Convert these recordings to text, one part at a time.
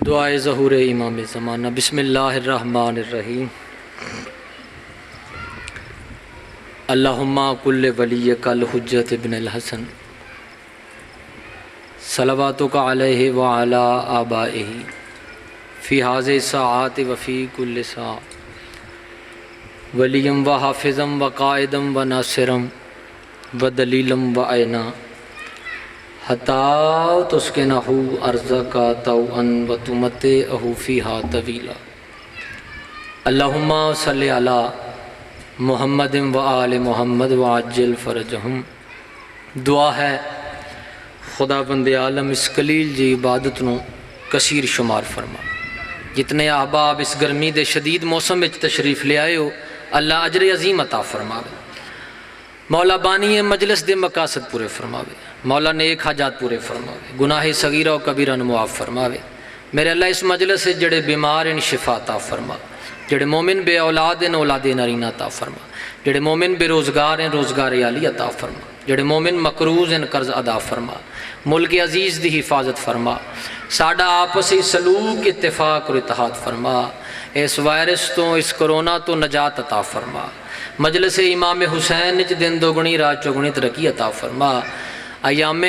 دعائے ظہور امام زمانہ۔ بسم اللہ الرحمن الرحیم۔ اللہم کل ولیک الحجۃ ابن الحسن صلواتک علیہ وعلی آبائہ فی ہذہ الساعات وفی کل ساعہ ولیم و حافظم و قائدم و ناصرم و دلیلم و عینا حتی تسکنہ ارضک طوعا و تمتعہ فیہا طویلا۔ اللہم صلی علی محمد و آل محمد وعجل فرجہم۔ دعا ہے خدا بند عالم اس قلیل جی عبادت نو کثیر شمار فرما۔ جتنے احباب اس گرمی دے شدید موسم وچ تشریف لے آئے ہو اللہ اجر عظیم عطا فرماوے۔ مولا بانی مجلس دے مقاصد پورے فرماوے۔ مولا نیک حاجات پورے فرماوے۔ گناہ صغیرہ و کبیرہ معاف فرماوے۔ میرے اللہ اس مجلس سے جڑے بیمار ان شفا عطا فرما۔ جڑے مومن بے اولاد ہیں اولاد نارینہ عطا فرما۔ جڑے مومن بے روزگار ہیں روزگار عالی عطا فرما۔ جڑے مومن مقروض ہیں قرض ادا فرما۔ ملک عزیز دی حفاظت فرما۔ ساڈا آپسی سلوک اتفاق اور اتحاد فرما۔ اس وائرس تو اس کرونا تو نجات عطا فرما۔ مجلس امام حسین وچ دن دوگنی رات چوگنی ترقی عطا فرما۔ ایام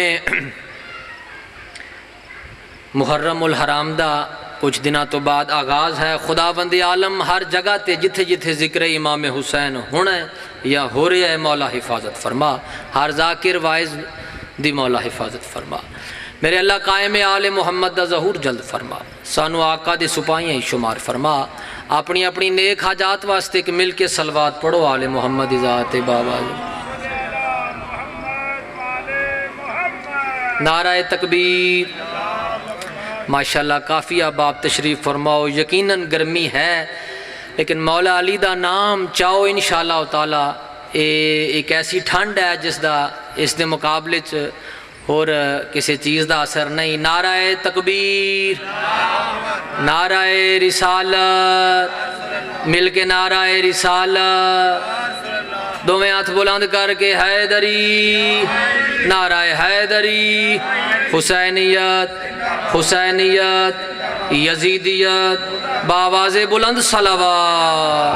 محرم الحرام دا کچھ دنوں تو بعد آغاز ہے۔ خدا بند عالم ہر جگہ تے جتھے جتھے ذکر امام حسین ہونا ہے یا ہو رہا ہے مولا حفاظت فرما۔ ہر ذاکر وائز دی مولا حفاظت فرما۔ میرے اللہ قائم آل محمد دا ظہور جلد فرما۔ سانو آقا دے سپاہیاں شمار فرما۔ اپنی اپنی نیک حاجات واسطے کہ مل کے صلوات پڑھو آل محمد ذات بابا۔ نعرہ تکبیر۔ ماشاءاللہ کافی احباب تشریف فرماؤ۔ یقیناً گرمی ہے لیکن مولا علی دا نام چاہو انشاءاللہ تعالی ایک ایسی ٹھنڈ ہے جس دا اس دے مقابلے اور کسی چیز دا اثر نہیں۔ نعرہ تکبیر، نعرہ رسالت، مل کے نعرہ رسالت، دوویں ہاتھ بلند کر کے حیدری، نعرہ حیدری، حسینیت، حسینیت، یزیدیت، بآواز بلند صلوات۔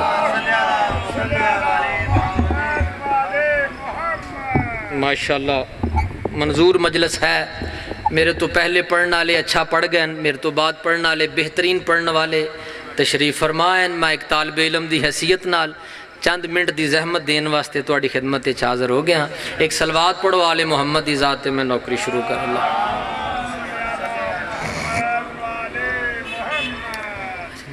ماشاءاللہ منظور مجلس ہے۔ میرے تو پہلے پڑھنے والے اچھا پڑھ گئے، میرے تو بعد پڑھنے والے بہترین پڑھنے والے تشریف فرمائیں۔ میں ایک طالب علم دی حیثیت نال چند منٹ دی زحمت دین واسطے تواڈی خدمت وچ حاضر ہو گیا۔ ایک صلوات پڑھو آل محمد دی ذات میں نوکری شروع کر اللہ۔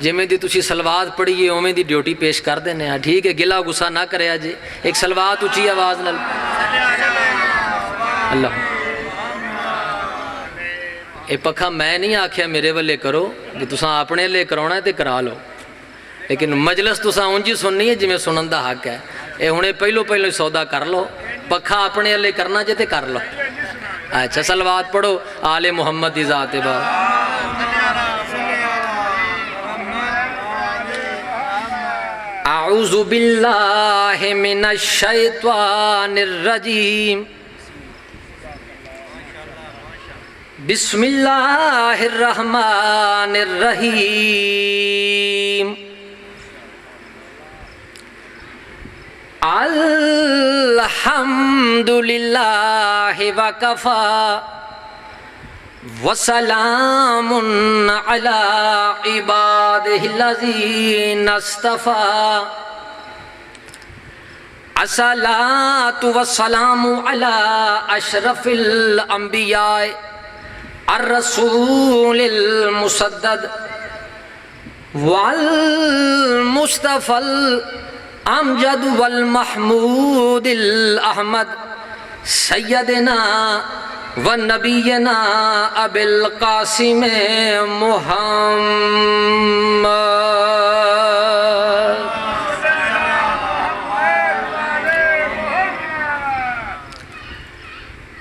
جویں دی تسی صلوات پڑھیے اوویں دی ڈیوٹی پیش کر دینے ہیں، ٹھیک ہے؟ گلا غصہ نہ کریا جی۔ ایک صلوات اونچی آواز نال اللہ۔ اے پکھا میں نہیں آکھیا میرے والے کرو، کہ تساں اپنے لے کراونا ہے تے کرا لو، لیکن مجلس تساں اونجی سننی ہے جویں سنن دا حق ہے۔ اے ہنے پہلو سودا کر لو، پکھا اپنے لے کرنا جے تے کر لو۔ اچھا صلوات پڑھو آل محمد دی ذات با۔ اعوذ باللہ من الشیطان الرجیم، بسم اللہ الرحمن الرحیم۔ الحمد للہ وکفی وسلام علی عبادہ الذین اصطفی۔ الصلاۃ والسلام علی اشرف الانبیاء الرسول المسدد والمصطفى الامجد والمحمود الاحمد سیدنا ونبینا ابی القاسم محمد۔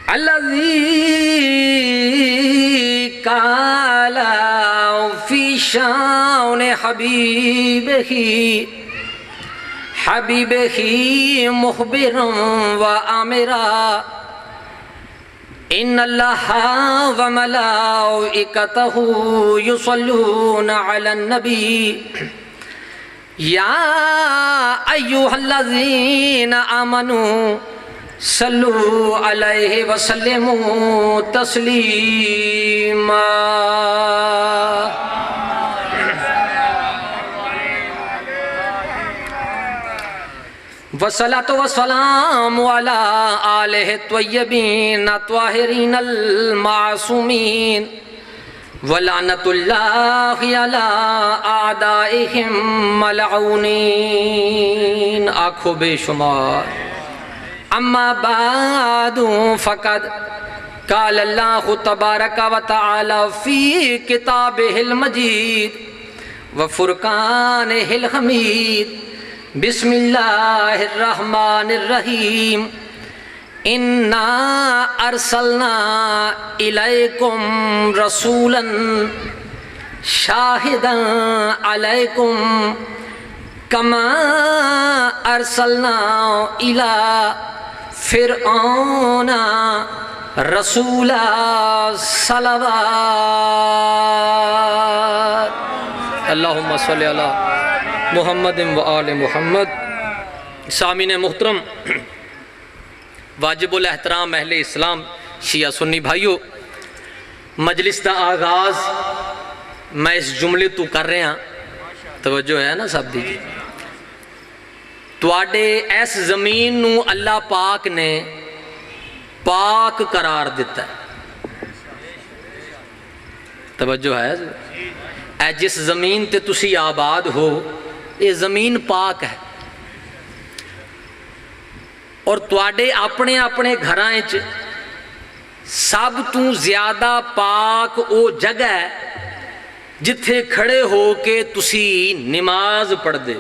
الذي قال في شان حبيبه مخبرا وآمرا ان اللہ وملائکتہ یصلون علی النبی یا ایھا الذین آمنوا صلو علیہ وسلموا تسلیما۔ والصلاة والسلام علی آلہ الطیبین الطاہرین المعصومین ولعنۃ اللہ علی اعدائہم ملعونین۔ آنکھوں بے شمار۔ اما بعد فقد قال اللہ تبارک و تعالی فی کتابہ المجید وفرقانہ الحمید۔ بسم اللہ الرحمن الرحیم۔ انا ارسلنا الیکم رسولا شاہدا علیکم کما ارسلنا الی فرعون رسولا صلوات۔ اللہم صلی علی محمد و آل محمد۔ سامعین محترم، واجب الاحترام اہل اسلام شیعہ سنی بھائیو، مجلس دا آغاز میں اس جملے تو کر رہا، توجہ ہے نا سب دی جی۔ تواڈے اس زمین نو اللہ پاک نے پاک قرار دیتا ہے، توجہ ہے۔ اے جس زمین تے تسی آباد ہو، یہ زمین پاک ہے، اور تواڈے اپنے اپنے گھراں وچ سب تو زیادہ پاک او جگہ ہے جتھے کھڑے ہو کے تسی نماز پڑھ دے۔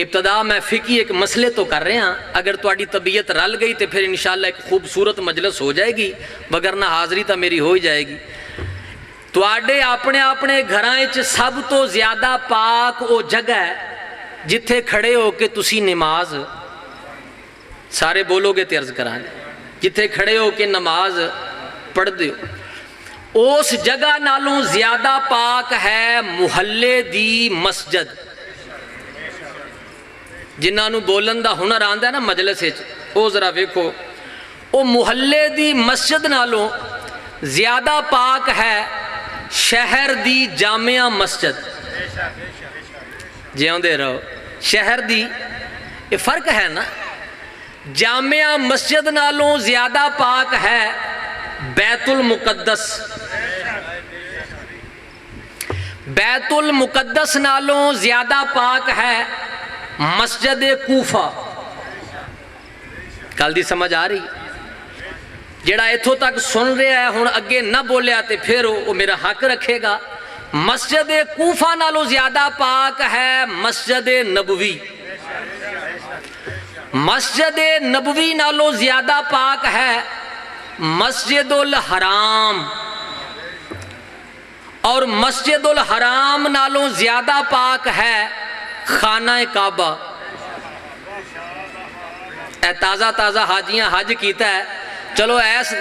ابتدا میں فقہی ایک مسئلے تو کر رہے ہیں، اگر تواڈی طبیعت رل گئی تو پھر انشاءاللہ ایک خوبصورت مجلس ہو جائے گی، وگرنہ حاضری تو میری ہو ہی جائے گی۔ تواڈے اپنے اپنے گھراں وچ سب تو زیادہ پاک او جگہ ہے جتھے کھڑے ہو کے تسی نماز، سارے بولو گے تے عرض کران، جتھے کھڑے ہو کے نماز پڑھ دیو، اس جگہ نالوں زیادہ پاک ہے محلے دی مسجد۔ جنہاں نو بولن دا ہنر آندا ہے نا مجلس وچ، او ذرا ویکھو، او محلے دی مسجد نالوں زیادہ پاک ہے شہر دی جامعہ مسجد۔ جیوندے رہو، شہر دی یہ فرق ہے نا، جامعہ مسجد نالوں زیادہ پاک ہے بیت المقدس، بیت المقدس نالوں زیادہ پاک ہے مسجد کوفہ۔ کل دی سمجھ آ رہی؟ جڑا ایتھوں تک سن رہا ہے ہن اگے نہ بولیا تے پھر وہ میرا حق رکھے گا۔ مسجد کوفہ نالوں زیادہ پاک ہے مسجد نبوی، مسجد نبوی نالوں زیادہ پاک ہے مسجد الحرام، اور مسجد الحرام نالوں زیادہ پاک ہے خانہ کعبہ۔ اے تازہ تازہ حاجیاں حج کیتا ہے، چلو ایس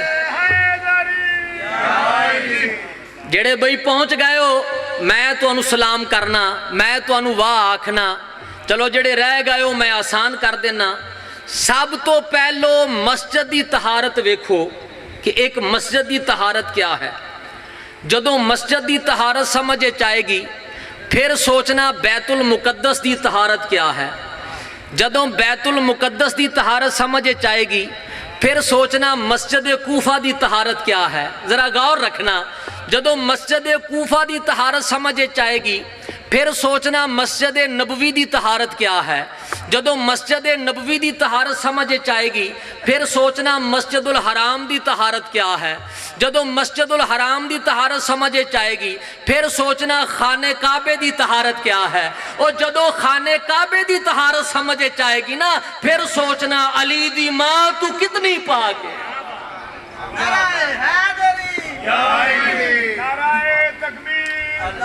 جڑے بھئی پہنچ گئے ہو میں تو انو سلام کرنا، میں تو انو واہ آکھنا، چلو جڑے رہ گئے ہو میں آسان کر دینا۔ سب تو پہلو مسجد دی طہارت ویکھو کہ ایک مسجد دی طہارت کیا ہے۔ جدوں مسجد دی طہارت سمجھے چاہے گی پھر سوچنا بیت المقدس دی طہارت کیا ہے۔ جدوں بیت المقدس دی طہارت سمجھے چاہے گی پھر سوچنا مسجد کوفہ دی طہارت کیا ہے۔ ذرا غور رکھنا، جدوں مسجد کوفہ دی طہارت سمجھے چاہے گی پھر سوچنا مسجد نبوی دی طہارت کیا ہے۔ جدوں مسجد نبوی دی طہارت سمجھے چاہے گی پھر سوچنا مسجد الحرام دی طہارت کیا ہے۔ جدوں مسجد الحرام دی طہارت سمجھے چاہے گی پھر سوچنا خانہ کعبے دی طہارت کیا ہے، اور جدوں خانہ کعبے دی طہارت سمجھے چاہے گی نا پھر سوچنا علی دی ماں تو کتنی پاک ہے۔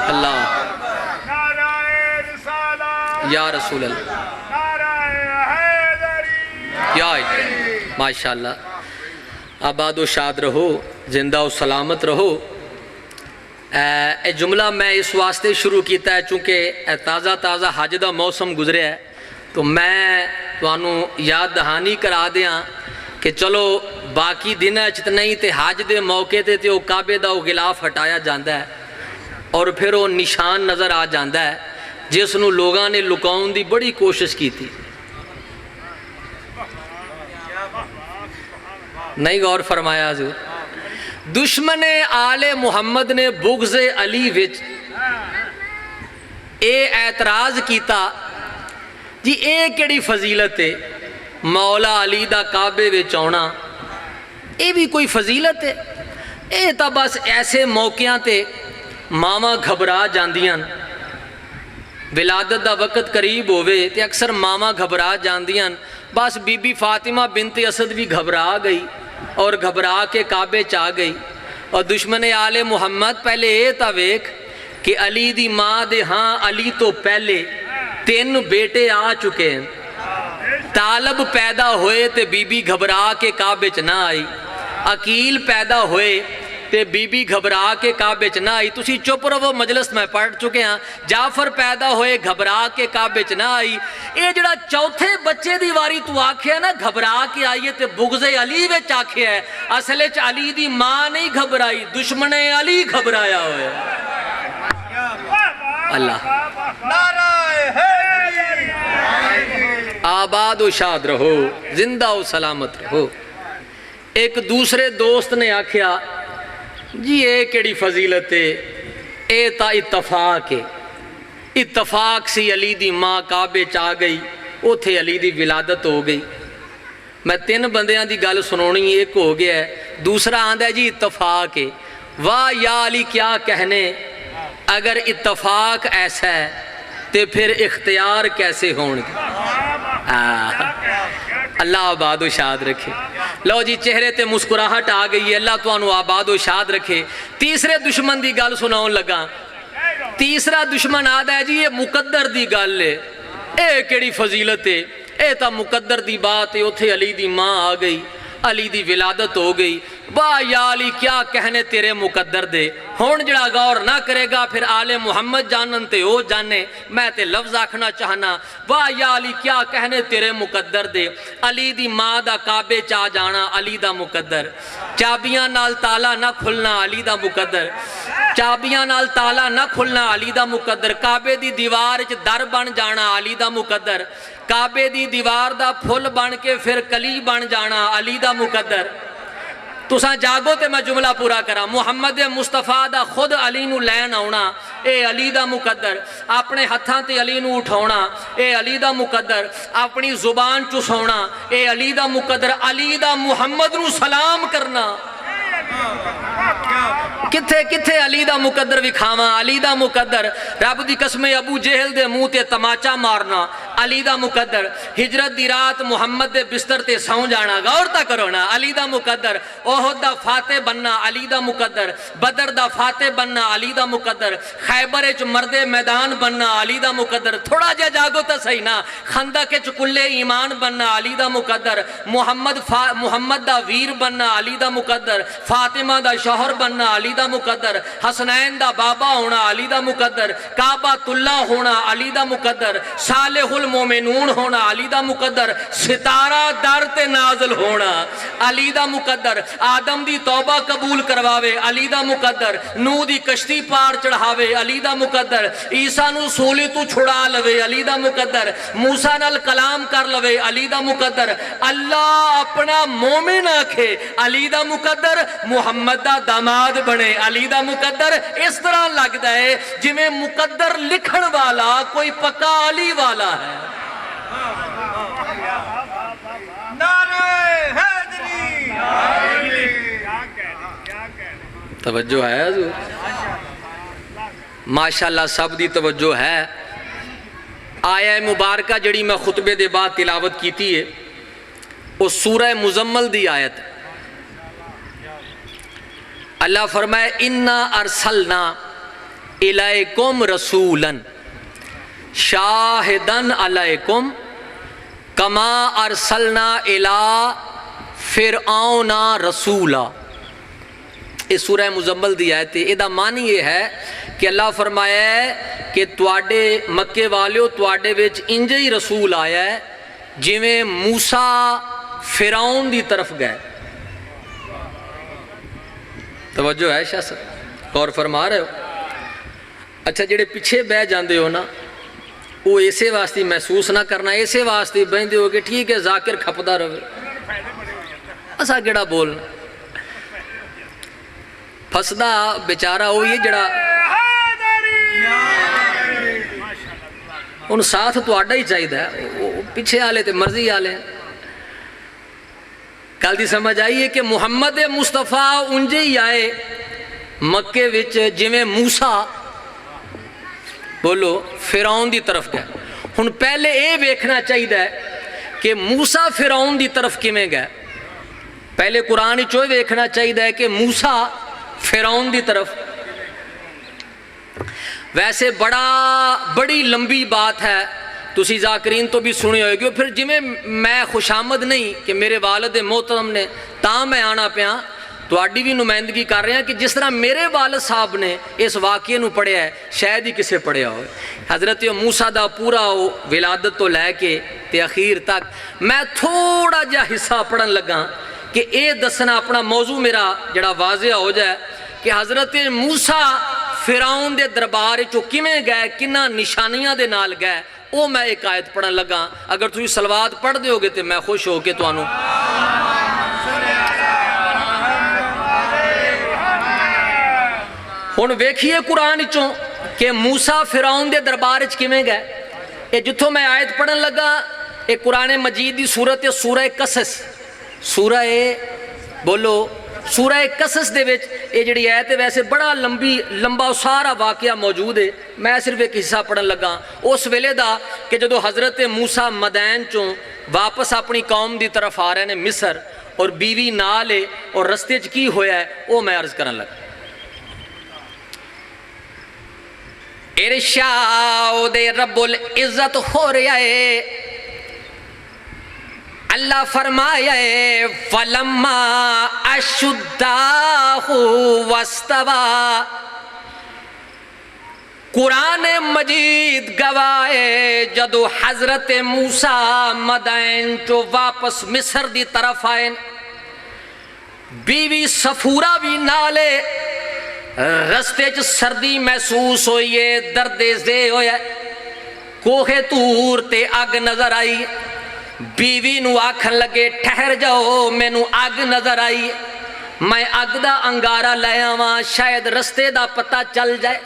اللہ یا رسول اللہ یا ماشاءاللہ آباد و شاد رہو، زندہ و سلامت رہو۔ اے جملہ میں اس واسطے شروع کیتا ہے چونکہ تازہ تازہ حج دا موسم گزرے ہے، تو میں تانوں یاد دہانی کرا دیاں کہ چلو باقی دن نہیں تے حج دے موقع تے وہ کعبے دا وہ غلاف ہٹایا جاندہ ہے اور پھر وہ نشان نظر آ جاندہ ہے جس نو لوگاں نے لکاؤن دی بڑی کوشش کی تھی۔ نہیں غور فرمایا حضور؟ دشمن آل محمد نے بغض علی وچ اے اعتراض کیتا جی اے کیڑی فضیلت ہے مولا علی دا کعبے وچ آنا، اے بھی کوئی فضیلت ہے؟ اے تا بس ایسے موقعوں تے ماما گھبرا جاندیاں، ولادت دا وقت قریب ہوئے تے اکثر ماما گھبرا جاندیاں، بس بی بی فاطمہ بنت اسد بھی گھبرا گئی اور گھبرا کے کعبے چاہ گئی۔ اور دشمن آل محمد پہلے اے تا ویکھ کہ علی دی ماں دے ہاں علی تو پہلے 3 بیٹے آ چکے ہیں، طالب پیدا ہوئے تے بی بی گھبرا کے کعبے چ نہ آئی، عقیل پیدا ہوئے تے بی بی گھبرا کے کعبے چ نہ آئی۔ تسی چپ رہو، مجلس میں پڑھ چکے ہیں۔ جعفر پیدا ہوئے گھبرا کے کعبے چ نہ آئی۔ اے جڑا چوتھے بچے دی واری تو آکھیا نا گھبرا کے آئیے تے بغض علی وچ آکھیا ہے، اصل وچ علی دی ماں نہیں گھبرائی، دشمن علی گھبرایا ہوئے۔ اللہ آباد و شاد رہو، زندہ و سلامت رہو۔ ایک دوسرے دوست نے آکھیا جی اے کیڑی فضیلت ہے، اے تا اتفاق ہے، اتفاق سی علی دی ماں کعبے چاہ گئی، اوتھے علی دی ولادت ہو گئی۔ میں 3 بندیاں دی گل سنونی، ایک ہو گیا ہے، دوسرا آندہ ہے جی اتفاق ہے۔ واہ یا علی کیا کہنے، اگر اتفاق ایسا ہے تے پھر اختیار کیسے ہون گے؟ اللہ آباد و شاد رکھے۔ لو جی چہرے تے مسکراہٹ آ گئی ہے، اللہ تو انہوں آباد و شاد رکھے۔ تیسرے دشمن دی گل سناؤں لگا۔ تیسرا دشمن آدھا ہے جی یہ مقدر دی گل ہے، اے کیڑی فضیلت ہے، اے تا مقدر دی بات ہے، اتھے علی دی ماں آ گئی، علی دی ولادت ہو گئی۔ واہ یا علی کیا کہنے تیرے مقدر دے، ہون جڑا غور نہ کرے گا پھر آل محمد جانن تے او جانے، میں تے لفظ آکھنا چاہنا۔ واہ یا علی کیا کہنے تیرے مقدر دے، علی دی ماں دا کعبے چاہ جانا علی دا مقدر، چابیاں نال تالا نہ کھلنا علی دا مقدر، چابیاں نال تالا نہ کھلنا علی دا مقدر، کعبے دی دیوار وچ در بن جانا علی دا مقدر، کعبے دی دیوار دا پھل بن کے پھر کلی بن جانا علی دا مقدر۔ تساں جاگو تے میں جملہ پورا کرا، محمد مصطفیٰ دا خود علی نو لین آونا اے علی دا مقدر، اپنے ہتھاں تے علی نو اٹھاونا اے علی دا مقدر، اپنی زبان چسونا اے علی دا مقدر، علی دا محمد نو سلام کرنا کتھے کتھے علی دا مقدر وکھاواں، علی دا مقدر، رب دی قسم ابو جہل دے منہ تے تماچا مارنا علی دا مقدر، ہجرت دی رات محمد دے بستر تے سو جانا، غور تا کرو نا علی دا مقدر، احد دا فاتح بننا علی دا مقدر، بدر دا فاتح بننا علی دا مقدر، خیبر وچ مرد میدان بننا علی دا مقدر، تھوڑا جا جاگو تا صحیح نا، خندق وچ کلے ایمان بننا علی دا مقدر، محمد دا ویر بننا علی دا مقدر، فاطمہ دا شوہر بننا علی دا مقدر، حسنین دا بابا ہونا علی دا مقدر، کعبۃ اللہ ہونا علی دا مقدر، صالح المومنون ہونا علی دا مقدر، ستارہ در تے نازل ہونا علی دا مقدر، آدم دی توبہ قبول کرواوے علی دا مقدر، نوح دی کشتی پار چڑھاوے علی دا مقدر، عیسیٰ نو سولی تو چھڑا لوے علی دا مقدر، موسیٰ نال کلام کر لوے علی دا مقدر، اللہ اپنا مومن آکھے علی دا مقدر، محمد دا داماد بنے علی دا مقدر۔ اس طرح لگتا ہے جی میں مقدر لکھن والا کوئی پکا علی والا ہے۔ توجہ ہے حضور؟ ماشاءاللہ سب دی توجہ ہے۔ آیہ مبارکہ جڑی میں خطبے دے بعد تلاوت کیتی ہے وہ سورہ مزمل دی آیت۔ اللہ فرمائے اِنَّا أَرْسَلْنَا إِلَيْكُمْ رَسُولًا شَاهِدًا عَلَيْكُمْ کما ارسلنا الی فرعون رسولا. یہ سورہ مزمل دی آیت ہے. یہ معنی یہ ہے کہ اللہ فرمایا ہے کہ تواڈے مکے والیو تواڈے وچ انج ہی رسول آیا ہے جویں موسیٰ فرعون دی طرف گئے. توجہ ہے شاہ صاحب؟ غور فرما رہے ہو؟ اچھا جڑے پیچھے بہ جاندے ہو نا وہ اسے واسطے محسوس نہ کرنا، اسے واسطے بہندے ہو کہ ٹھیک ہے ذاکر کھپدا رہے اسا کیڑا بولنا. پھسدا بیچارہ ہوئی ہے جڑا ان ساتھ تواڈا ہی چاہیے ہے، پیچھے آلے تے مرضی آلے. کل دی سمجھ آئی ہے کہ محمد مصطفیٰ انجے ہی آئے مکے وچ جویں موسیٰ بولو فرعون دی طرف گئے. ہن پہلے اے ویکھنا چاہیے کہ موسیٰ فرعون دی طرف کیویں گئے. پہلے قرآن چو ویکھنا چاہیے کہ موسیٰ فرعون دی طرف. ویسے بڑی لمبی بات ہے، تسی ذاکرین تو بھی سنی ہوئے گی. پھر جویں میں خوشامد نہیں کہ میرے والد محترم نے تاں میں آنا پیا، تواڈی بھی نمائندگی کر رہے ہیں کہ جس طرح میرے والد صاحب نے اس واقعے نو پڑھیا ہے شاید ہی کسے پڑھیا ہوئے. حضرت موسیٰ دا پورا ولادت تو لے کے تے اخیر تک میں تھوڑا جا حصہ پڑھن لگا کہ اے دسنا اپنا موضوع میرا جڑا واضح ہو جائے کہ حضرت موسیٰ فرعون دے دربار چو کیویں گئے، کنہ نشانیاں دے نال گئے، وہ میں ایک آیت پڑھن لگا. اگر تسی صلوات پڑھ دے ہوگے تو میں خوش ہو کے توانوں ہن ویکھیے قرآن چوں کہ موسیٰ فرعون دے دربار چ کیویں گئے. اے جتھوں میں آیت پڑھن لگا اے قرآن مجید دی سورت سورہ قصص، سورہ بولو سورہ قصص دے وچ اے جڑی آیت ہے ویسے بڑا لمبا سارا واقعہ موجود ہے. میں صرف ایک حصہ پڑھن لگا اس ویلے دا کہ جدو حضرت موسیٰ مدین چوں واپس اپنی قوم دی طرف آ رہے ہیں مصر اور بیوی نال ہے اور رستے چ کی ہویا ہے وہ میں عرض کرن لگا. ارشاد رب العزت ہو رہا ہے، اللہ فرمایا ہے فَلَمَّا أَشُدَّاهُ وَاسْتَوَى. قرآن مجید گواہے جدو حضرت موسیٰ مدین چو واپس مصر دی طرف آئے، بیوی صفورہ بھی نالے، رستے چ سردی محسوس ہوئیے، درد زے ہویا، کوہ طور تے اگ نظر آئی. بیوی نو آکھن لگے ٹھہر جاؤ میں نو اگ نظر آئی، میں اگ دا انگارہ لے آواں شاید رستے دا پتہ چل جائے،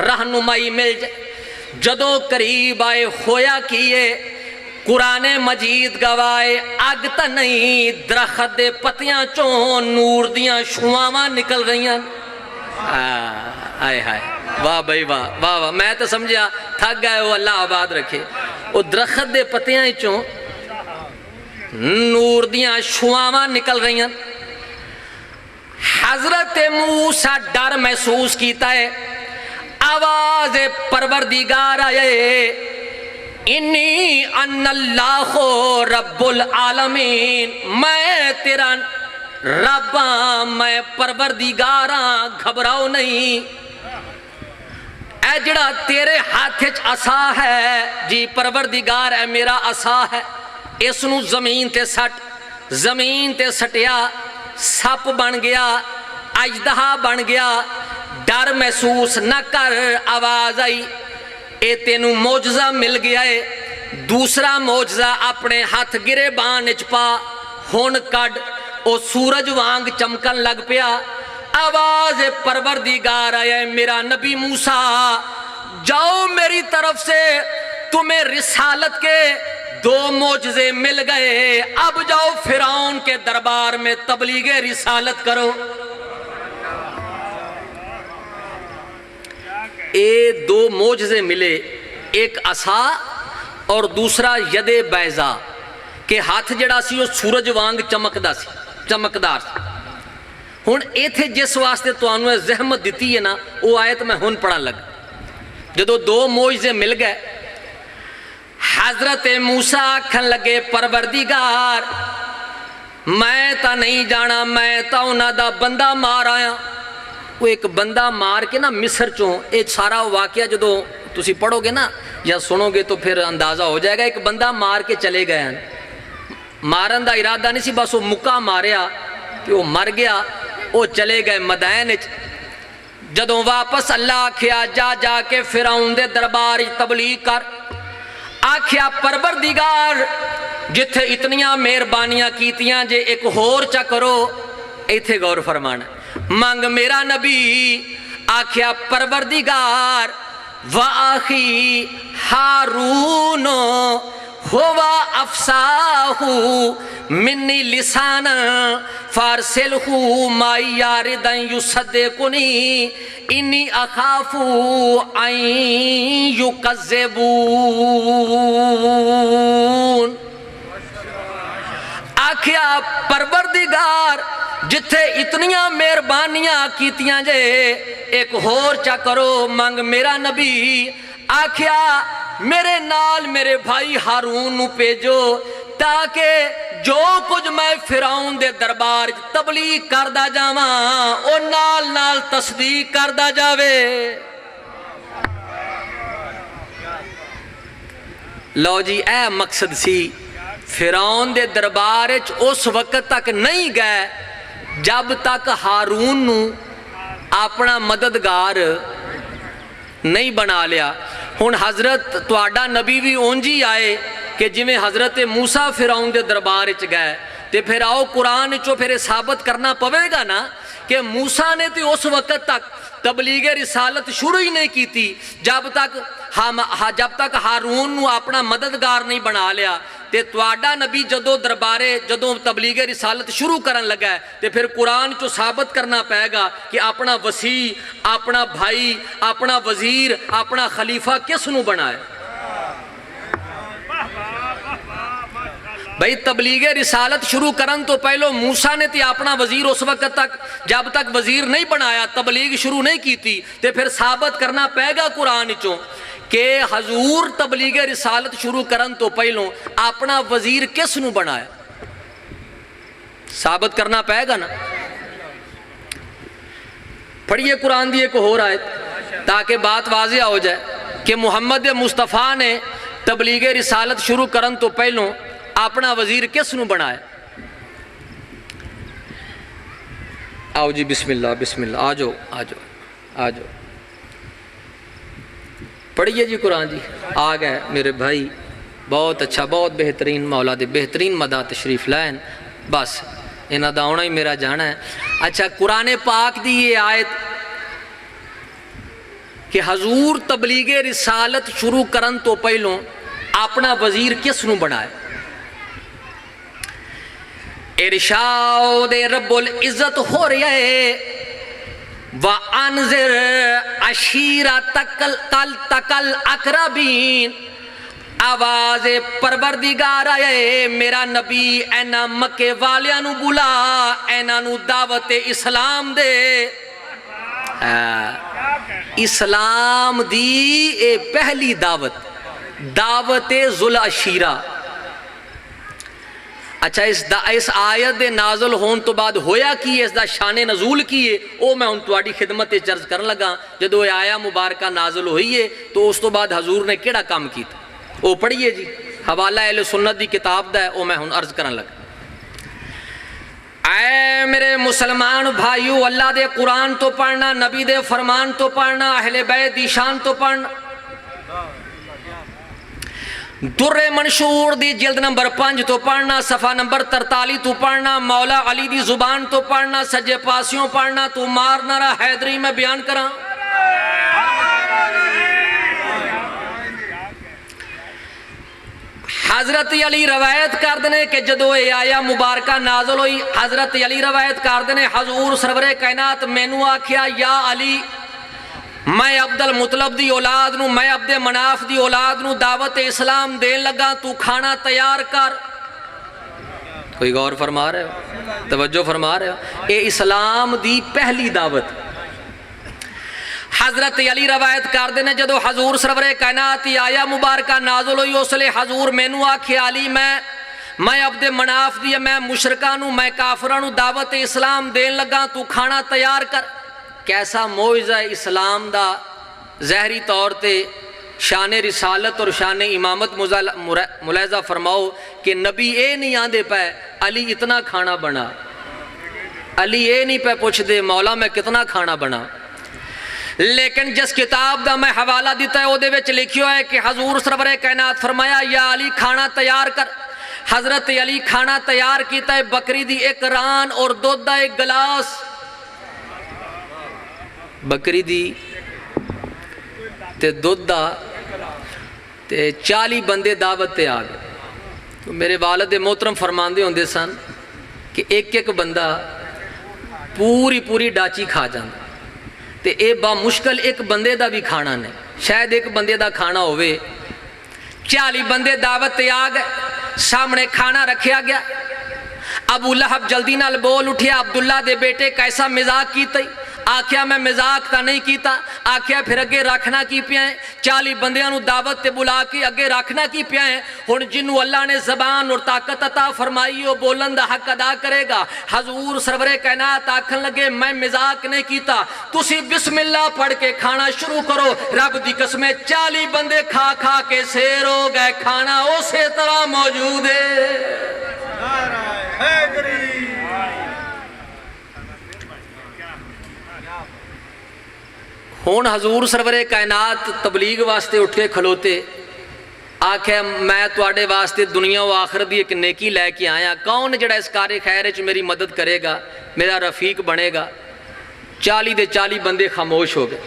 رہنمائی مل جائے. جدو قریب آئے ہویا کیے قرآن مجید گوائے اگ تا نہیں درخت دے پتیاں چوں نور دیاں شواواں نکل رہی ہیں. آئے ہائے واہ بھائی واہ واہ واہ، میں تو سمجھا تھک گئے ہو، اللہ آباد رکھے. وہ درخت دے پتیاں چوں نور دیاں شواواں نکل رہی ہیں. حضرت موسیٰ ڈر محسوس کیتا ہے، آواز پروردگار آئے انی ان اللہ رب العالمین، میں تیرا رباں میں پروردگاراں گھبراؤ نہیں. اے جڑا تیرے ہاتھ عصا ہے جی پروردگار اے میرا عصا ہے، اس نو زمین تے سٹ، زمین تے سٹیا سپ بن گیا، اژدہا بن گیا. ڈر محسوس نہ کر، آواز آئی اے تینوں معجزہ مل گیا ہے. دوسرا معجزہ اپنے ہاتھ گرے بان اچ پا، ہن کڈ. او سورج وانگ چمکن لگ پیا. آواز پروردگار آیا میرا نبی موسیٰ جاؤ میری طرف سے تمہیں رسالت کے 2 معجزے مل گئے، اب جاؤ فرعون کے دربار میں تبلیغ رسالت کرو. اے 2 معجزے ملے، ایک عصا اور دوسرا ید بیضا کہ ہاتھ جڑا سی وہ سورج وانگ چمکدا سی، چمکدار سی. ہن ایتھے جس واسطے تانوں زحمت دیتی ہے نا وہ آیت میں ہن پڑھن لگا. جدو 2 معجزے مل گئے حضرت موسیٰ آکھن لگے پروردگار میں تا نہیں جانا، میں تا انہاں دا بندہ مار آیا۔ وہ ایک بندہ مار کے نا مصر چوں، ایک سارا واقعہ جدو تسی پڑھو گے نا یا سنو گے تو پھر اندازہ ہو جائے گا، ایک بندہ مار کے چلے گئے ہیں، مارن دا ارادہ نہیں سی، بس وہ مکہ ماریا کہ وہ مر گیا، وہ چلے گئے مدائن۔ جدوں واپس اللہ آکھیا جا جا کے فرعون دے دربار تبلیغ کر، آکھیا پروردگار جتھے اتنیاں مہربانیاں کیتیاں جے ایک ہور چا کرو، ایتھے غور فرمانا منگ میرا نبی۔ آکھیا پروردگار وآخی ہارون ہوا افصاح منی لسانا فارسلہ مائی یاردن یصدقنی انی اخاف ان یکذبون۔ آکھیا پروردگار جتھے اتنیاں مہربانیاں کیتیاں جے ایک ہور چا کرو منگ میرا نبی۔ آکھیا میرے نال میرے بھائی ہارون نو پیجو تاکہ جو کچھ میں فرعون دے دربار تبلیغ کردہ جاواں او نال نال تصدیق کردہ جاوے۔ لو جی اے مقصد سی، فرعون دے دربار اس وقت تک نہیں گئے جب تک ہارون نو اپنا مددگار نہیں بنا لیا۔ ہن حضرت تواڈا نبی بھی اونجی آئے کہ جویں حضرت موسیٰ فرعون دے دربار وچ گئے، تے پھر آؤ قرآن چو پھر ثابت کرنا پوے گا نا کہ موسیٰ نے تے اس وقت تک تبلیغ رسالت شروع ہی نہیں کی تھی جب تک ہارون نو اپنا مددگار نہیں بنا لیا۔ تے تواڈا نبی جدوں تبلیغ رسالت شروع کرن لگا ہے تے پھر قرآن چو ثابت کرنا پائے گا کہ اپنا وسیع، اپنا بھائی، اپنا وزیر، اپنا خلیفہ کس نو بنائے۔ بھئی تبلیغ رسالت شروع کرن تو پہلو موسیٰ نے تے اپنا وزیر اس وقت تک جب تک وزیر نہیں بنایا، تبلیغ شروع نہیں کی تھی، تے پھر ثابت کرنا پائے گا قرآن چوں کہ حضور تبلیغ رسالت شروع کرن تو پہلو اپنا وزیر کس نو بنایا، ثابت کرنا پائے گا نا۔ پڑھئے قرآن دی ایک اور آیت تاکہ بات واضح ہو جائے کہ محمد مصطفیٰ نے تبلیغ رسالت شروع کرن تو پہلو اپنا وزیر کس نو بنایا۔ آؤ جی بسم اللہ بسم اللہ، آجو آجو آجو پڑھئے جی قرآن جی۔ آ گئے میرے بھائی، بہت اچھا، بہت بہترین، مولا دے بہترین مدہ تشریف لائن، بس انہاں دا آنا ہی میرا جانا ہے۔ اچھا قرآن پاک دی یہ آیت کہ حضور تبلیغ رسالت شروع کرن تو پہلوں اپنا وزیر کس نو بنائے۔ ارشاد رب العزت ہو رہا ہے وَأَنذِرْ عَشِيرَتَكَ الْأَقْرَبِينَ۔ آواز پروردگار آئے میرا نبی اینا مکے والیاں نو بلا، اینا نو دعوت اسلام دے، اسلام دی اے پہلی دعوت ذو العشیرہ۔ اچھا اس آیت دے نازل ہون تو بعد ہویا کی اس دا شان نزول کیے، او میں ان تواڈی خدمت چرز کرن لگا۔ جدو یہ آیا مبارکہ نازل ہوئی ہے تو اس تو بعد حضور نے کیڑا کام کیتا، او پڑھئیے جی، حوالہ اہل سنت دی کتاب دا ہے، او میں ہن عرض کرن لگا۔ اے میرے مسلمان بھائیو، اللہ دے قرآن تو پڑھنا، نبی دے فرمان تو پڑھنا، اہل بیت دی شان تو پڑھنا۔ در منشور دی جلد نمبر 5 تو پڑھنا، صفحہ نمبر 43 تو پڑھنا، مولا علی دی زبان تو پڑھنا، سجے پاسیوں پڑھنا، تو مار نہ رہا حیدری میں بیان کراں۔ حضرت علی روایت کر دینے کہ جدو یہ آیا مبارکہ نازل ہوئی، حضرت علی روایت کر دینے حضور سرور کائنات مینو آکھیا یا علی میں عبد المطلب دی اولاد نو، میں عبد مناف دی اولاد نو دعوت اسلام دین لگا، تو کھانا تیار کر۔ کوئی غور فرما رہے ہو، توجہ فرما رہے ہو، اے اسلام دی پہلی دعوت۔ حضرت علی روایت کرتے ہیں جدو حضور سرور کائنات آیا مبارکہ نازل ہوئی اس لیے حضور مینو آکھیا علی میں عبد مناف دی میں مشرکاں نو میں کافراں نو دعوت اسلام دین لگا تو کھانا تیار کر. کیسا معجزہ اسلام دا ظاہری طور تے شان رسالت اور شان امامت ملاحظہ فرماؤ کہ نبی اے نہیں آندے پے علی اتنا کھانا بنا, علی اے نہیں پہ پوچھ دے مولا میں کتنا کھانا بنا. لیکن جس کتاب دا میں حوالہ دیتا ہے او دے وچ لکھیو ہے کہ حضور سرور کائنات فرمایا یا علی کھانا تیار کر. حضرت علی کھانا تیار کیتا ہے, بکری دی ایک ران اور دودھ دا ایک گلاس, بکری دی تے دودھ دا تے 40 بندے دعوت تے آ گئے. تو میرے والد محترم فرماندے ہوندے سن کہ ایک ایک بندہ پوری ڈاچی کھا جاندہ تے اے با مشکل ایک بندے دا بھی کھانا نہیں, شاید ایک بندے دا کھانا ہوئے. 40 بندے دعوت تے آ گئے, سامنے کھانا رکھیا گیا. ابو لہب جلدی نال بول اٹھیا عبداللہ دے بیٹے کیسا مزاق کیتا ہی. آکھیا میں مزاق تا نہیں کیتا. آکھیا پھر اگے رکھنا کی پیا ہے, 40 بندیاں نو دعوت تے بلا کے اگے رکھنا کی پیا ہے. ہن جنوں اللہ نے زبان اور طاقت عطا فرمائی ہو بولن دا حق ادا کرے گا. حضور سرور کائنات آکھن لگے میں مزاق نہیں کیتا, تسی بسم اللہ پڑھ کے کھانا شروع کرو. رب دی قسم 40 بندے کھا کھا کے سیر ہو گئے, کھانا اسی طرح موجود ہے. ہون حضور سرور کائنات تبلیغ واسطے اٹھ کے کھلوتے, آکھے میں تواڈے واسطے دنیا و آخرت دی ایک نیکی لے کے آیا, کون جڑا اس کار خیر وچ میری مدد کرے گا, میرا رفیق بنے گا. 40 دے 40 بندے خاموش ہو گئے.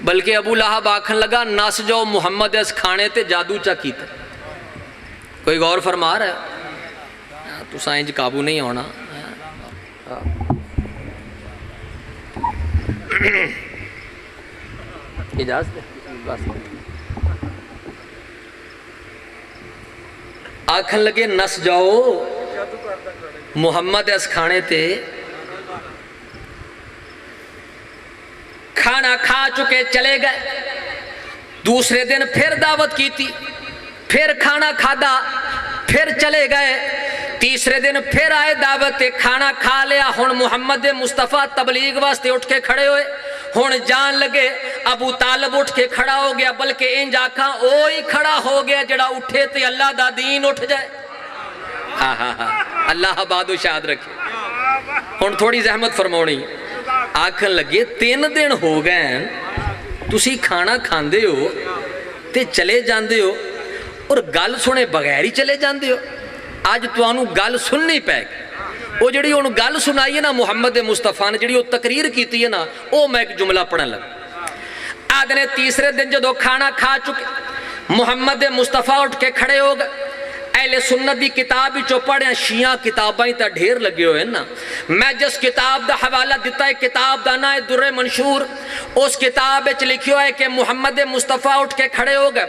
بلکہ ابو لہب آکھن لگا نس جاؤ محمد اس کھانے تے جادو چا کیتا. کوئی غور فرما رہا ہے؟ تو سائنج قابو نہیں ہونا. اجازت ہے آکھن لگے نس جاؤ محمد اس کھانے تے. کھانا کھا چکے چلے گئے. دوسرے دن پھر دعوت کی تھی, پھر کھانا کھادا, پھر چلے گئے. تیسرے دن پھر آئے دعوت تے, کھانا کھا لیا. ہن محمد مصطفیٰ تبلیغ واسطے اٹھ کے کھڑے ہوئے. ہن جان لگے ابو طالب اٹھ کے کھڑا ہو گیا, بلکہ انج آکھاں اوہی کھڑا ہو گیا جڑا اٹھے تے اللہ دا دین اٹھ جائے. اللہ آباد و شاد رکھے. ہن تھوڑی زحمت فرمونی. آکھن لگے 3 دن ہو گئے تسی کھانا کھاندے ہو تے چلے جاندے ہو اور گل سنے بغیر ہی چلے جاندے ہو. آج تو آنو گل سننی پہ گئی. وہ جڑی انہوں گل سنائی ہے نا محمد مصطفیٰ نے, جڑی وہ تقریر کیتی ہے نا, وہ میں ایک جملہ پڑھن لگا. آدھنے تیسرے دن جدو کھانا کھا چکے محمد مصطفیٰ اٹھ کے کھڑے ہو گئے. اہل سنت دی کتاب ہی چو پڑھیں, شیعہ کتاباں ہی تا ڈھیر لگے ہوئے نا. میں جس کتاب دا حوالہ دیتا ہے کتاب دا نا ہے در منشور, اس کتاب اچ لکھیو ہے کہ محمد مصطفیٰ اٹھ کے کھڑے ہو گئے.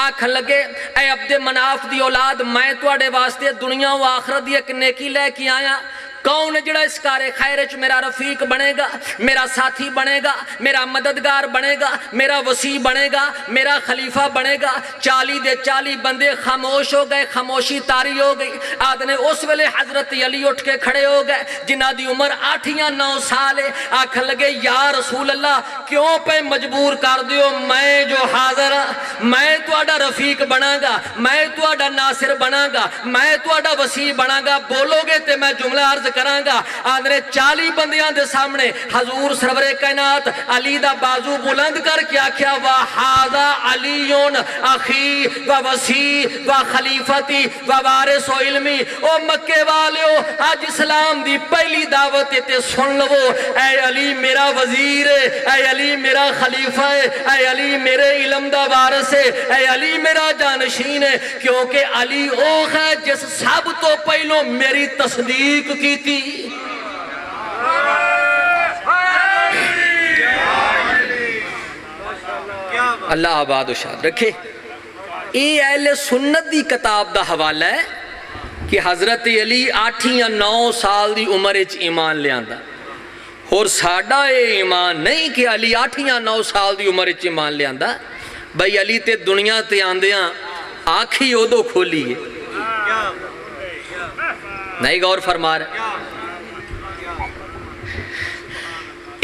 آکھن لگے اے عبد مناف دی اولاد, میں تواڈے واسطے دنیا و آخرت دی ایک نیکی لے کے آیا. کون جڑا اس کار خیر وچ میرا رفیق بنے گا, میرا ساتھی بنے گا, میرا مددگار بنے گا, میرا وسیع بنے گا, میرا خلیفہ بنے گا. 40 دے 40 بندے خاموش ہو گئے, خاموشی طاری ہو گئی. آدھنے اس ویلے حضرت علی اٹھ کے کھڑے ہو گئے جنہ دی عمر 8 یا 9 سال ہے. آکھن لگے یا رسول اللہ کیوں پہ مجبور کر دیو, میں جو حاضر ہاں, میں تواڈا رفیق بنا گا, میں تواڈا ناصر بنا گا, میں تواڈا وسیع بنا گا. بولو گے تے میں جملہ عرض کرانگا. آدھنے 40 بندیاں دے سامنے حضور سرور کائنات علی دا بازو بلند کر کے آکھیا وَحَاذَا عَلِيٌّ اَخِي وَوَسِي وَخَلِيفَتِي وَوَارِثُ عِلْمِي. او مکے والیو آج اسلام دی پہلی دعوت تے سن لو, اے علی میرا وزیر ہے, اے علی میرا خلیفہ ہے, اے علی میرے علم دا وارث ہے, اے علی میرا جانشین ہے. کیونکہ علی او ہے جس سب تو پہلو میری تصدیق کی تھی. اللہ آباد و شاد رکھے. یہ اہل سنت دی کتاب دا حوالہ ہے کہ حضرت علی 8 یا 9 سال دی عمر اچ ایمان لے آندا. اور ساڈا اے ایمان نہیں کہ علی 8 یا 9 سال دی عمر وچ ایمان لے آندا بھئی علی تے دنیا تے آندیاں آنکھی ادو کھولی ہے نہیں غور فرما رہا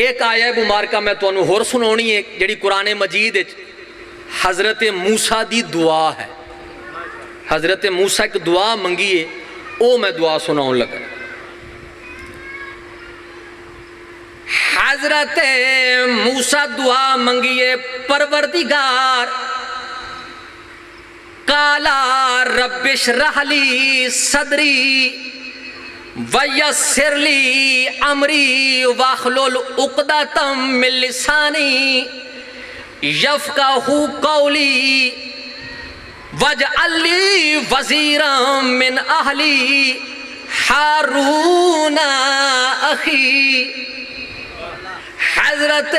ایک آیہ مبارکہ میں تو انہوں اور سنونی ہے جڑی قرآن مجید حضرت موسیٰ دی دعا ہے حضرت موسیٰ ایک دعا منگی ہے او میں دعا سناؤں لگا حضرت موسیٰ دعا منگی ہے پروردگار قالا رب اشرح لی صدری ویسر لی امری واحلل عقدۃ من لسانی یفقہوا قولی واجعل لی وزیرا من اہلی ہارون اخی حضرت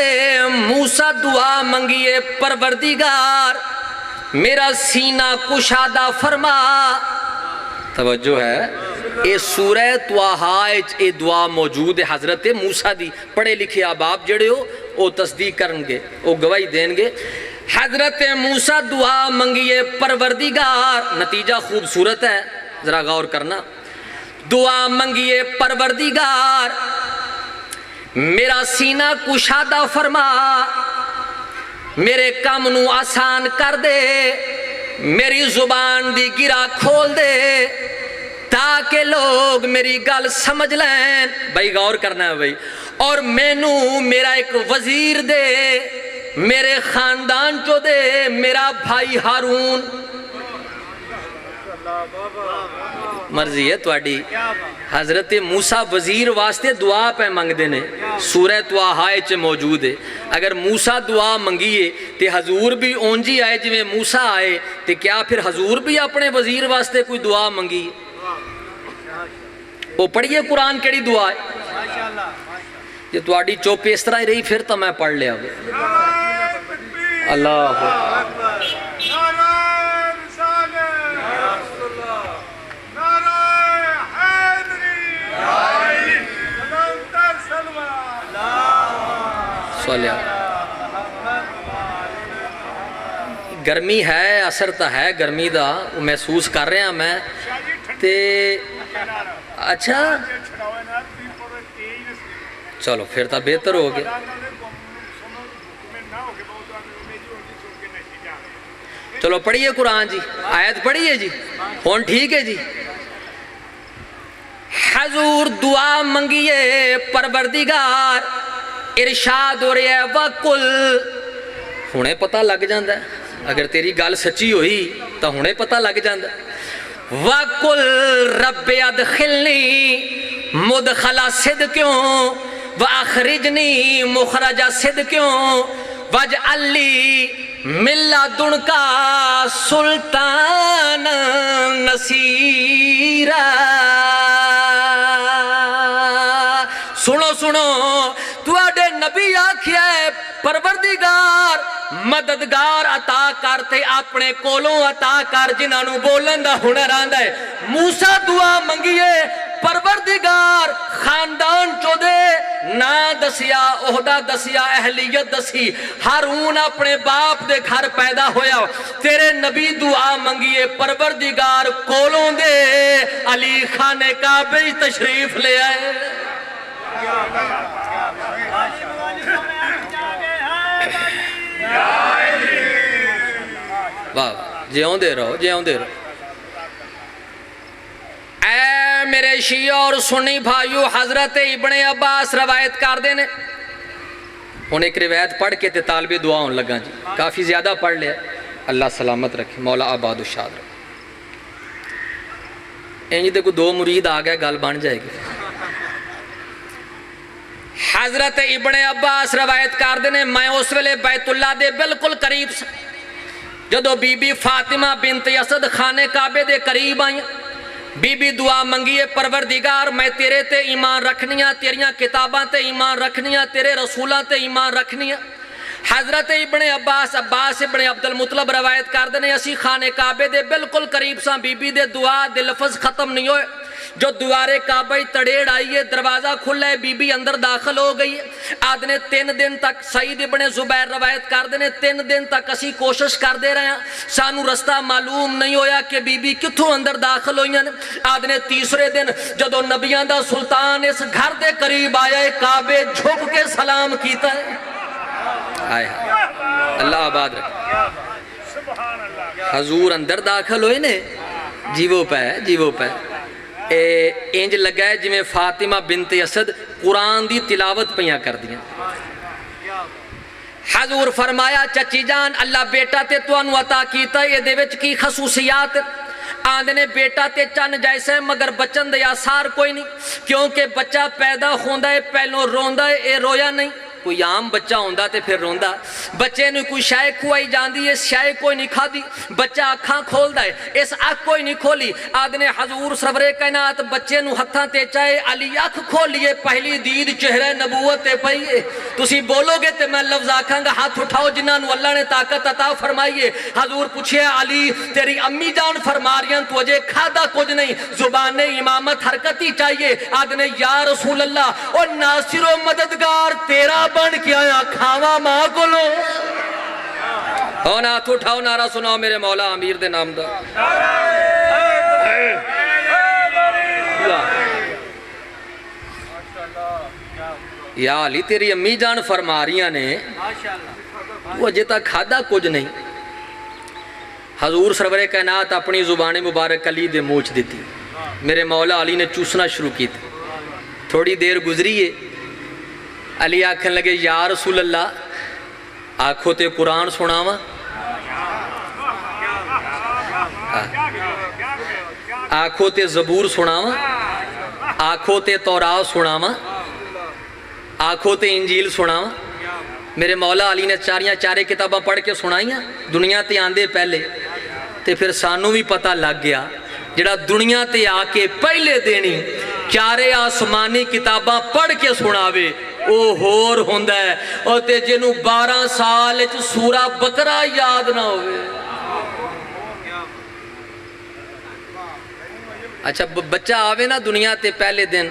موسیٰ دعا منگیے پروردگار میرا سینہ کشادہ فرما توجہ ہے اے سورہ طٰہٰ اے دعا موجود ہے حضرت موسیٰ دی پڑھے لکھے آباب جڑے ہو او تصدیق کرنگے او گواہی دینگے حضرت موسیٰ دعا منگیے پروردگار نتیجہ خوبصورت ہے ذرا غور کرنا دعا منگیے پروردگار میرا سینہ کشادہ فرما میرے کام نو آسان کر دے میری زبان دی گرا کھول دے تاکہ لوگ میری گل سمجھ لیں بھائی غور کرنا ہے بھائی اور مینو میرا ایک وزیر دے میرے خاندان چو دے میرا بھائی ہارون مرضی ہے تواڈی حضرت موسیٰ وزیر واسطے دعا پہ منگ دینے سورہ طٰہٰ چ موجود ہے اگر موسیٰ دعا منگیے تے حضور بھی اونجی آئے جو موسیٰ آئے تے کیا پھر حضور بھی اپنے وزیر واسطے کوئی دعا منگی وہ پڑھئے قرآن کیڑی دعا ہے یہ تواڈی چوپ اس طرح ہی رہی پھر تو میں پڑھ لیا اللہ گرمی ہے اثر تا ہے گرمی دا محسوس کر رہے ہیں میں تے اچھا چلو پھر تا بہتر ہو گیا چلو پڑھئے قرآن جی آیت پڑھئے جی ہون ٹھیک ہے جی حضور دعا منگیے پروردگار ارشاد ہو رہا ہے وَقُلْ ہونے پتہ لگ جاندہ ہے اگر تیری گال سچی ہوئی تو ہونے پتہ لگ جاندہ ہے وَقُلْ رَبِّ اَدْخِلْنِي مُدْخَلَ صِدْقِوں وَأَخْرِجْنِي مُخْرَجَ صِدْقِوں وَاجْعَلْ لِي مِن لَّدُنْكَ سُلْطَانًا نَصِيرًا سنو سنو تواڈے نبی آکھیا ہے پروردگار مددگار عطا کرتے اپنے کولوں عطا کر جنہاں نو بولن دا ہنر آندا ہے موسیٰ دعا منگیے پروردگار خاندان چو دے نا دسیا عہدہ دسیا اہلیت دسی ہارون اپنے باپ دے گھر پیدا ہویا تیرے نبی دعا منگیے پروردگار کولوں دے علی خانے کعبہ تشریف لے آئے جیوں دے رہو اے میرے شیعہ اور سنی بھائیو حضرت ابن عباس روایت کر دینے انہیں ایک روایت پڑھ کے تے طالب دعا ہون لگا جی کافی زیادہ پڑھ لیا اللہ سلامت رکھے مولا آباد و شاد رکھے اینجی تے کو 2 مرید آگئے گال بان جائے گی حضرت ابن عباس روایت کر دینے میں اس ویلے بیت اللہ دے بالکل قریب سے جدو بی بی فاطمہ بنت اسد خانے کعبے دے قریب آئیں بی بی دعا منگیے پروردگار میں تیرے تے ایمان رکھنیاں تیریاں کتاباں تے ایمان رکھنیاں تیرے رسولاں تے ایمان رکھنیاں حضرت ابن عباس ابن عبد المطلب روایت کر دینے اسی خانے کعبے دے بالکل قریب ساں بی بی دے دعا دے لفظ ختم نہیں ہوئے جو دوارے کعبہ تڑیڑ آئی ہے، دروازہ کھلا ہے، بی بی اندر داخل ہو گئی ہے۔ آدھنے 3 دن تک سعید ابن زبیر روایت کر دینے 3 دن تک اسی کوشش کر دے رہے ہیں، سانو رستہ معلوم نہیں ہویا کہ بی بی کتھوں اندر داخل ہوئی ہیں۔ آدھنے تیسرے دن جدو نبیان دا سلطان اس گھر دے قریب آیا ہے، کعبے جھک کے سلام کیتا ہے۔ آئے اللہ آباد رکھے۔ حضور اندر داخل ہوئے نے، جیوو پہ انج لگا ہے جی میں فاطمہ بنت اسد قرآن دی تلاوت پیاں کر دیا۔ حضور فرمایا چچی جان اللہ بیٹا تے تو انو عطا کیتا ہے، یہ دے وچ کی خصوصیات؟ آندھنے بیٹا تے چن جیسے مگر بچن دے آثار کوئی نہیں، کیونکہ بچہ پیدا ہوندہ ہے پہلوں روندہ ہے، اے رویا نہیں۔ کوئی عام بچہ ہوندہ تے پھر روندہ، بچے نے کوئی شائع کھوائی جاندی ہے، شائع کوئی نہیں کھا دی، بچہ اکھاں کھول دا ہے، اس اکھ کوئی نہیں کھولی۔ آدھنے حضور سرور کائنات بچے نو ہتھاں تے چاہے علی اکھ کھولیے، پہلی دید چہرہ نبوت تے پئیے۔ تسی بولو گے تے میں لفظ آکھاں گا، ہاتھ اٹھاؤ جنہاں نو اللہ نے طاقت عطا فرمائیے۔ حضور پوچھے علی تیری امی جان فرما رہی ہیں تو اجے کھادا کچھ نہیں، زبان امامت حرکتی چاہیے۔ آدھنے یا رسول اللہ اور ناصر و مددگار تیرا بن کے آیا کھاوا ماں کو لو۔ اور ہاتھ اٹھاؤ نعرہ سناؤ میرے مولا امیر دے نام دا۔ یا علی تیری امی جان فرما رہی نے تو اجے تک کھادا کچھ نہیں۔ حضور سرور کائنات اپنی زبان مبارک علی دے موچ دیتی، میرے مولا علی نے چوسنا شروع کی تھی۔ تھوڑی دیر گزری ہے، علی آکھن لگے یا رسول اللہ آنکھوں تے قرآن سناواں، آنکھوں تے زبور سناواں، آنکھوں تے تورات سناواں، آنکھوں تے انجیل سناواں۔ میرے مولا علی نے چارے کتاباں پڑھ کے سنائیاں، دنیا تے آندے پہلے تے پھر سانوں بھی پتہ لگ گیا جڑا دنیا تے آ کے پہلے دینی چارے آسمانی کتاباں پڑھ کے سناوے او ہور ہوندہ ہے، اور تے جنہوں 12 سال سورہ بقرہ یاد نہ ہوئے۔ اچھا بچہ آوے نا دنیا تے پہلے دن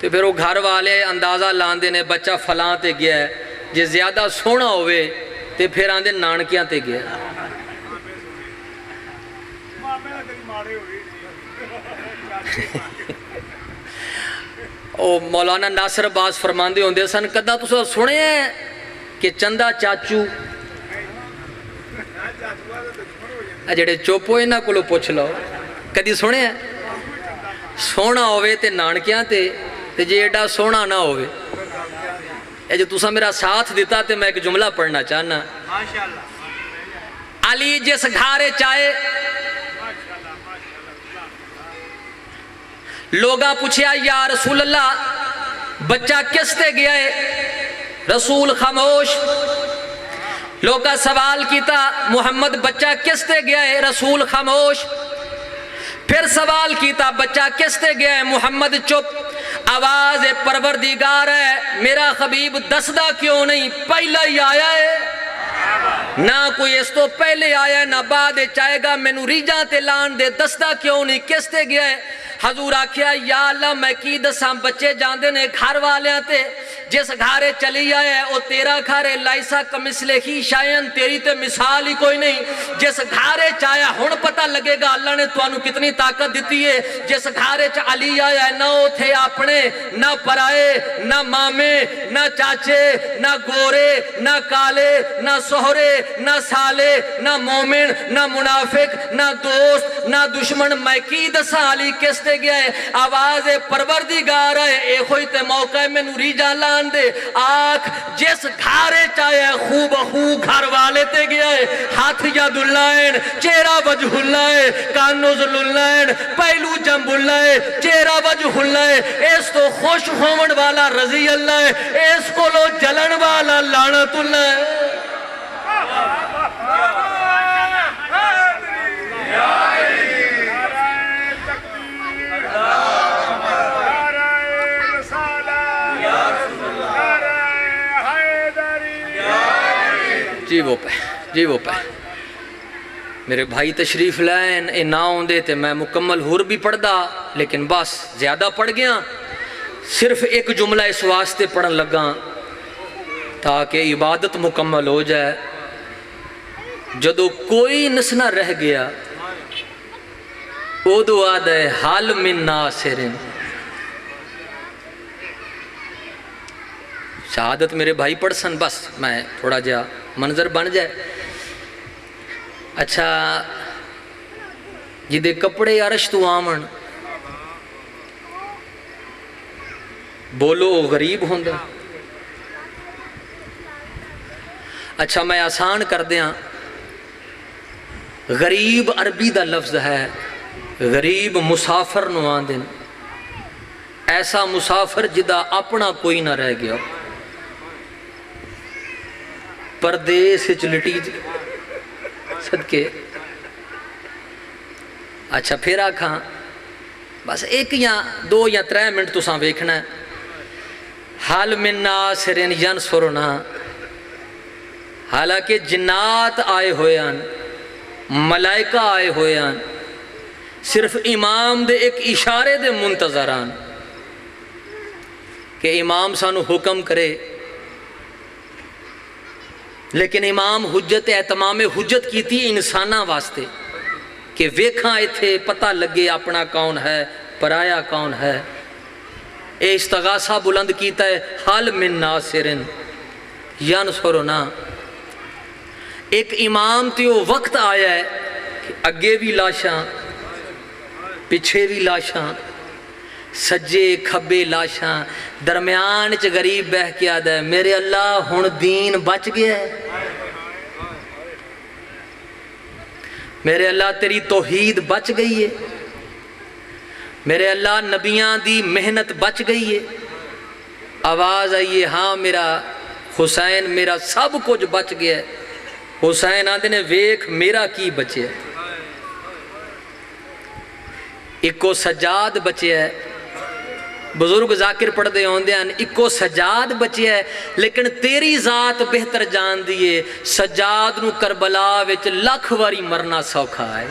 تو پھر وہ گھر والے اندازہ لاندے نے بچہ فلاں تے گیا ہے، جے زیادہ سونا ہوئے تے پھر آندے نانکیاں تے گیا ہے۔ مولانا ناصر عباس فرماندے ہوندے سن کدہ تو سنے ہیں کہ چندہ چاچو جڑے چوپ ہوئے نہ کلو پوچھ لو، کدی سنے ہیں سونا ہوئے تے نانکیاں تے جے ایڈا سونا نہ ہوئے۔ اے جو تسا میرا ساتھ دیتا تے میں ایک جملہ پڑھنا چاہنا۔ علی جس گھارے چاہے لوگاں پوچھیا یا رسول اللہ بچہ کس تے گیا ہے؟ رسول خاموش۔ لوگاں سوال کیتا محمد بچہ کس تے گیا ہے؟ رسول خاموش۔ پھر سوال کیتا بچہ کس تے گیا ہے؟ محمد چپ۔ آواز پروردگار ہے میرا حبیب دسدہ کیوں نہیں، پہلا ہی آیا ہے، نہ کوئی اس تو پہلے آیا ہے نہ بعد چاہے گا، میں نو ریجاں تے لان دے دسدہ کیوں نہیں، کس تے گیا ہے؟ حضور آکھیا یا اللہ میں کی دساں بچے جاندے نے گھر والیاں تے، جس گھارے چلی آئے ہے او تیرا گھارے لائسا کمثلہ ہی شائن، تیری تے مثال ہی کوئی نہیں۔ جس گھارے چاہیا ہون پتہ لگے گا اللہ نے تو انو کتنی طاقت دیتی ہے۔ جس گھارے چاہ علی آیا ہے نہ تھے اپنے نہ پرائے نہ مامے نہ چاچے نہ گورے نہ کالے نہ سہرے نہ سالے نہ مومن نہ منافق نہ دوست نہ دشمن، میں کی دساں علی کس تے گیا ہے؟ آواز پروردگار ہے اے خوئی تے موقع ہے میں نوری جالان دے آنکھ جس گھارے چاہے خوب خو گھر والے تے گیا ہے، ہاتھ ید اللہین چہرہ وجہ اللہ کانوز اللہ پہلو جنب اللہ چہرہ وجہ اللہ، اس تو خوش ہومن والا رضی اللہ، اس کو لو جلن والا لعنت اللہ۔ جی وہ پہ میرے بھائی تشریف لائن اے نہ ہوندے تے میں مکمل ہور بھی پڑھدا، لیکن بس زیادہ پڑھ گیا. صرف ایک جملہ اس واسطے پڑھن لگا تاکہ عبادت مکمل ہو جائے. جدو کوئی نسنا رہ گیا اودو آدھا ہے حال من ناصرن. شہادت میرے بھائی پڑھ سن، بس میں تھوڑا جا منظر بن جائے. اچھا جدے کپڑے عرش تو آمن بولو غریب ہوندہ. اچھا میں آسان کر دیاں، غریب عربی دا لفظ ہے، غریب مسافر نو آندن. ایسا مسافر جدا اپنا کوئی نہ رہ گیا، پردیس چلٹی صدقے. اچھا پھر آکھاں بس ایک یا دو یا 3 منٹ تساں ویکھنا ہے. حال من ناصرن ینصرنا، حالانکہ جنات آئے ہوئے ہیں، ملائکہ آئے ہوئے ہیں، صرف امام دے ایک اشارے دے منتظران کہ امام سانو حکم کرے. لیکن امام حجت اہتمام حجت کی تھی انسانہ واسطے کہ ویکھاں ایتھے پتہ لگے اپنا کون ہے پرایا کون ہے. اے استغاثہ بلند کیتا ہے حال من ناصرن ینصرنا. ایک امام تے وہ وقت آیا ہے کہ اگے بھی لاشاں پیچھے بھی لاشاں، سجے کھبے لاشاں، درمیان چ غریب بہ کے آدھا ہے میرے اللہ ہن دین بچ گیا ہے، میرے اللہ تیری توحید بچ گئی ہے، میرے اللہ نبیاں دی محنت بچ گئی ہے. آواز آئیے ہاں میرا حسین میرا سب کچھ بچ گیا ہے. حسین آدھے نے ویکھ میرا کی بچے ہے. ایکو سجاد بچے ہے، بزرگ ذاکر پڑھ دے ہوندے ہیں ایکو سجاد بچے ہے، لیکن تیری ذات بہتر جان دیئے سجاد نو کربلا وچ لکھ واری مرنا سوکھا ہے.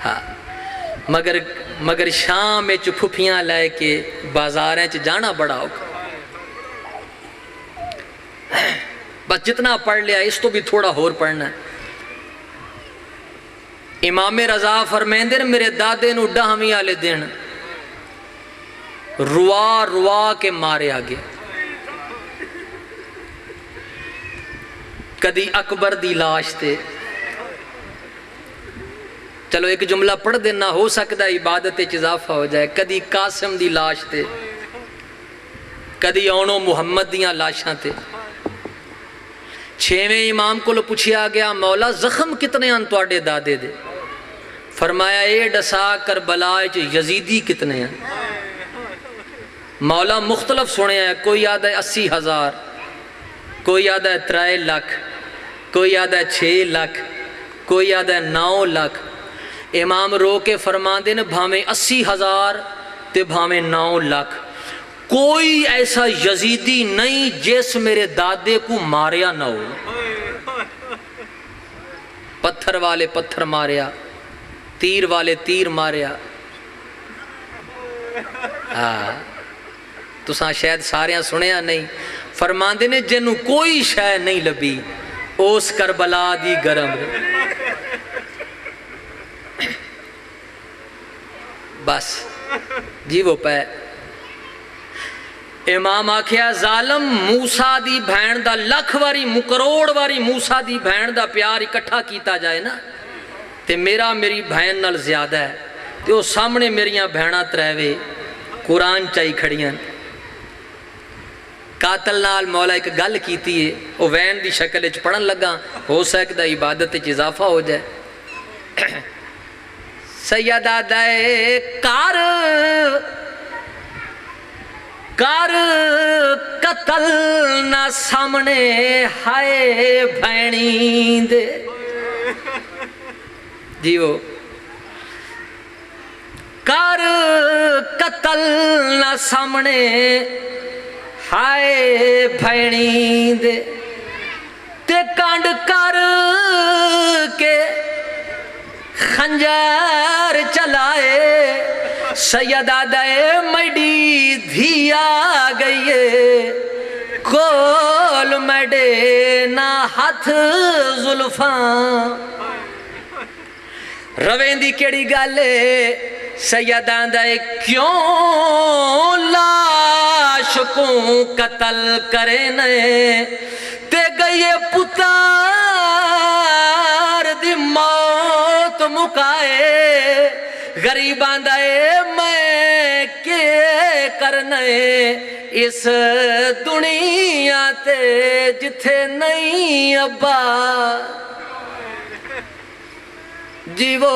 ہاں مگر شام میں پھپھیاں لائے کے بازاریں چ جانا بڑا ہوگا. بس جتنا پڑھ لیا اس تو بھی تھوڑا اور پڑھنا ہے. امام رضا فرمیندے نے میرے دادے نو ڈاہویں والے دن روا روا کے مارے آگے. کدی اکبر دی لاش تے، چلو ایک جملہ پڑھ دینا ہو سکتا ہے عبادت اضافہ ہو جائے. کدی قاسم دی لاش تے، کدی اونو محمد دیاں لاشاں تے. 6ویں امام کو لو پوچھیا گیا مولا زخم کتنے ہیں تواڈے دادے دے؟ فرمایا اے ڈسا کربلا وچ یزیدی کتنے ہیں. مولا مختلف سنے ہیں، کوئی آدھا ہے 80,000، کوئی آدھا ہے 3 لاکھ، کوئی آدھا ہے 6 لاکھ، کوئی آدھا ہے 9 لاکھ. امام رو کے فرماندے نے بھامیں 80,000 تے بھامیں 9 لاکھ، کوئی ایسا یزیدی نہیں جس میرے دادے کو ماریا نہ ہو. پتھر والے پتھر ماریا، تیر والے تیر ماریا. تساں شاید ساریاں سنیا نہیں. فرماندے نے جنوں کوئی شے نہیں لبی اس کربلا دی گرم. بس جی وہ پہ امام آکھیا ظالم موسیٰ دی بھین دا لکھ واری کروڑ واری موسیٰ دی بھین دا پیار اکٹھا کیتا جائے نا تے میرا میری بھین نال زیادہ ہے. تے وہ سامنے میریاں بھیناں 3 قرآن چاہی کھڑیاں. قاتل نال مولا ایک گل کیتی ہے، وہ وین دی شکل اچ پڑھن لگا، ہو سکتا عبادت اچ اضافہ ہو جائے. سیدہ دے کار قتل نہ سامنے ہائے بھینی دے. جی وہ کر قتل نہ سامنے ہائے بھینی دے تے کانڈ کر خنجر چلائے سیدہ دے میڈی دھی آ گئیے کول میڈے نا ہاتھ زلفاں روین دی کیڑی گالے سیدہ دے کیوں لاش کو قتل کرنے تے گئیے پتار دی موت مکائے غریبان دے میں کے کرنے اس دنیا تے جتھے نہیں ابا جی وہ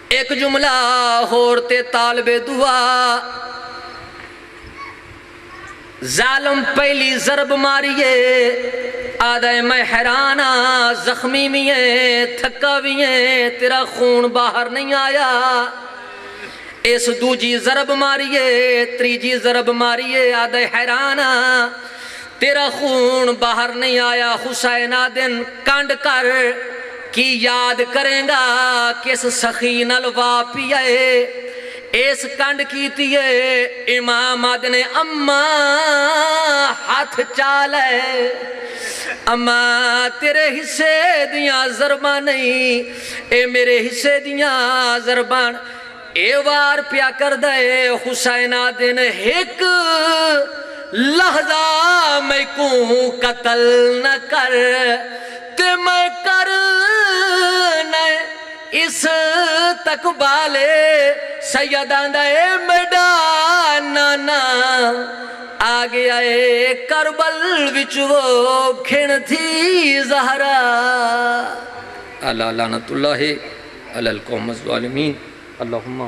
ایک جملہ ہورتے طالب دعا ظالم پہلی ضرب ماریے آدھے میں حیرانہ زخمی بھی ہیں تھکا بھی ہیں تیرا خون باہر نہیں آیا اس دوجی ضرب ماریے تریجی ضرب ماریے آدھے حیرانہ تیرا خون باہر نہیں آیا حسین آدن کانڈ کر کی یاد کریں گا کس سخی نلوا پیئے اس کانڈ کیتیے امام آدن اماں ہاتھ چالے اماں تیرے حصے دیاں ضربان نہیں اے میرے حصے دیاں ضربان اے وار پیا کر دے حسین آدن ایک لحظہ میں کو قتل نہ کر تے میں کر نئے اس تقبالے سیدان دے میڈا نانا آگے آئے کربل وچ وہ کھن تھی زہرا اللہ لعنت اللہ علی القوم الظالمین اللہم